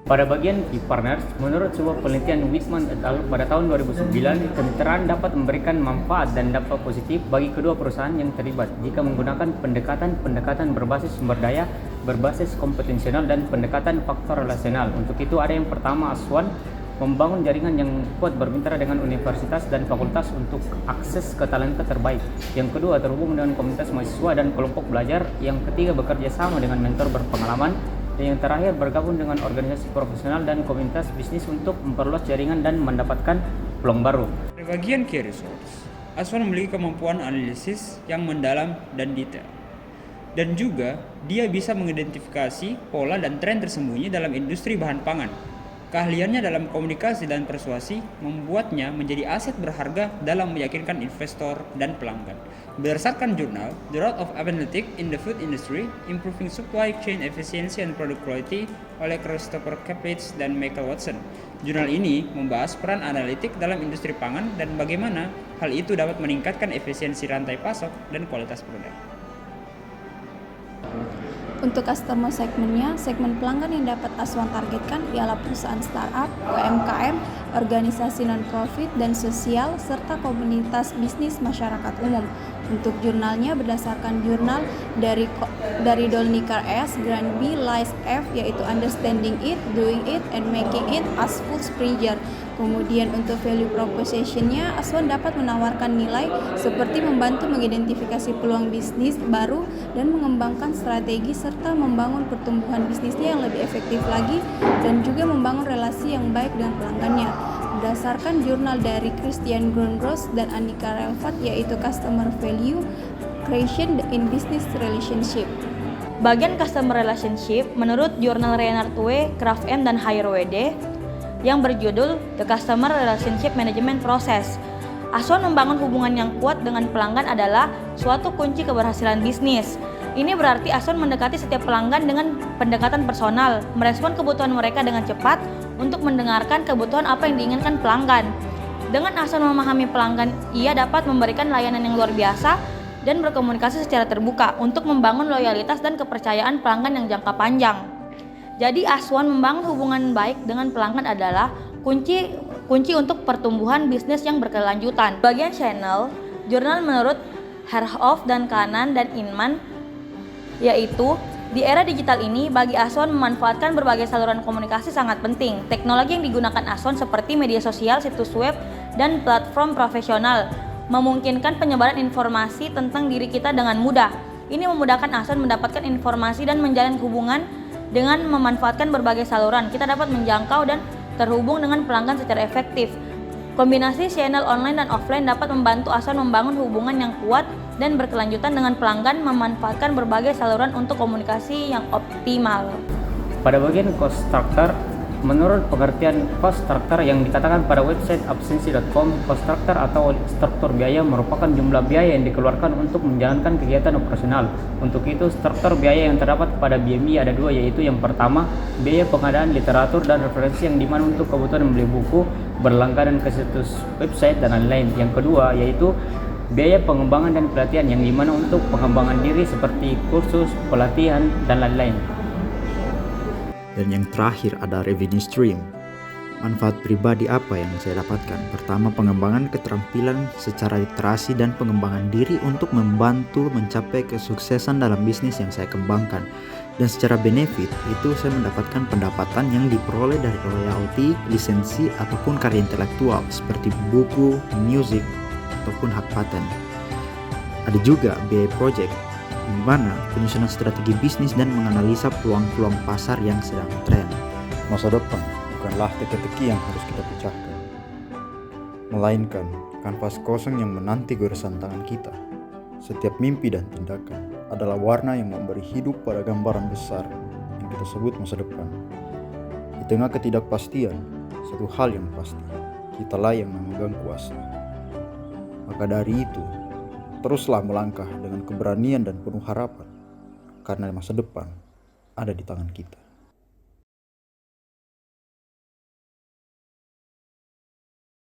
Pada bagian key partners, menurut sebuah penelitian Whitman et al. Pada tahun 2009, kemitraan dapat memberikan manfaat dan dampak positif bagi kedua perusahaan yang terlibat jika menggunakan pendekatan berbasis sumber daya, berbasis kompetensional, dan pendekatan faktor relasional. Untuk itu ada yang pertama, Aswan membangun jaringan yang kuat bermitra dengan universitas dan fakultas untuk akses ke talenta terbaik. Yang kedua, terhubung dengan komunitas mahasiswa dan kelompok belajar. Yang ketiga, bekerja sama dengan mentor berpengalaman. Dan yang terakhir, bergabung dengan organisasi profesional dan komunitas bisnis untuk memperluas jaringan dan mendapatkan peluang baru. Di bagian key resource, Aswan memiliki kemampuan analisis yang mendalam dan detail. Dan juga, dia bisa mengidentifikasi pola dan tren tersembunyi dalam industri bahan pangan. Keahliannya dalam komunikasi dan persuasi membuatnya menjadi aset berharga dalam meyakinkan investor dan pelanggan. Berdasarkan jurnal The Road of Analytics in the Food Industry, Improving Supply Chain Efficiency and Product Quality oleh Christopher Capich dan Michael Watson. Jurnal ini membahas peran analitik dalam industri pangan dan bagaimana hal itu dapat meningkatkan efisiensi rantai pasok dan kualitas produk. Untuk customer segmennya, segmen pelanggan yang dapat Aswan targetkan ialah perusahaan startup, UMKM, organisasi non-profit dan sosial, serta komunitas bisnis masyarakat umum. Untuk jurnalnya berdasarkan jurnal dari Dolnicar S, Granby, Lies F, yaitu Understanding It, Doing It, and Making It as Food Spreader. Kemudian untuk value proposition-nya, Aswan dapat menawarkan nilai seperti membantu mengidentifikasi peluang bisnis baru dan mengembangkan strategi serta membangun pertumbuhan bisnisnya yang lebih efektif lagi dan juga membangun relasi yang baik dengan pelanggannya. Berdasarkan jurnal dari Christian Grungross dan Annika Relvat, yaitu Customer Value Creation in Business Relationship. Bagian Customer Relationship menurut jurnal Reinhard W, Kraft M, dan Hire WD yang berjudul The Customer Relationship Management Process. Aswan membangun hubungan yang kuat dengan pelanggan adalah suatu kunci keberhasilan bisnis. Ini berarti Aswan mendekati setiap pelanggan dengan pendekatan personal, merespon kebutuhan mereka dengan cepat untuk mendengarkan kebutuhan apa yang diinginkan pelanggan. Dengan Aswan memahami pelanggan, ia dapat memberikan layanan yang luar biasa dan berkomunikasi secara terbuka untuk membangun loyalitas dan kepercayaan pelanggan yang jangka panjang. Jadi Aswan membangun hubungan baik dengan pelanggan adalah kunci untuk pertumbuhan bisnis yang berkelanjutan. Bagian channel, jurnal menurut Herhoff dan Kanan dan Inman, yaitu di era digital ini bagi Aswan memanfaatkan berbagai saluran komunikasi sangat penting. Teknologi yang digunakan Aswan seperti media sosial, situs web, dan platform profesional memungkinkan penyebaran informasi tentang diri kita dengan mudah. Ini memudahkan Aswan mendapatkan informasi dan menjalin hubungan. Dengan memanfaatkan berbagai saluran, kita dapat menjangkau dan terhubung dengan pelanggan secara efektif. Kombinasi channel online dan offline dapat membantu Aswan membangun hubungan yang kuat dan berkelanjutan dengan pelanggan, memanfaatkan berbagai saluran untuk komunikasi yang optimal. Pada bagian cost structure, menurut pengertian cost structure yang dikatakan pada website absensi.com, cost structure atau struktur biaya merupakan jumlah biaya yang dikeluarkan untuk menjalankan kegiatan operasional. Untuk itu, struktur biaya yang terdapat pada BMI ada dua, yaitu yang pertama, biaya pengadaan literatur dan referensi yang dimana untuk kebutuhan membeli buku, berlangganan ke situs website, dan lain-lain. Yang kedua, yaitu biaya pengembangan dan pelatihan yang dimana untuk pengembangan diri seperti kursus, pelatihan, dan lain-lain. Dan yang terakhir ada revenue stream. Manfaat pribadi apa yang saya dapatkan? Pertama, pengembangan keterampilan secara literasi dan pengembangan diri untuk membantu mencapai kesuksesan dalam bisnis yang saya kembangkan. Dan secara benefit, itu saya mendapatkan pendapatan yang diperoleh dari royalti, lisensi, ataupun karya intelektual seperti buku, musik, ataupun hak paten. Ada juga biaya project, di mana penyusunan strategi bisnis dan menganalisa peluang-peluang pasar yang sedang tren. Masa depan bukanlah teka-teki yang harus kita pecahkan, melainkan kanvas kosong yang menanti goresan tangan kita. Setiap mimpi dan tindakan adalah warna yang memberi hidup pada gambaran besar yang kita sebut masa depan. Di tengah ketidakpastian, satu hal yang pasti, kitalah yang memegang kuasa. Maka dari itu, teruslah melangkah dengan keberanian dan penuh harapan, karena masa depan ada di tangan kita.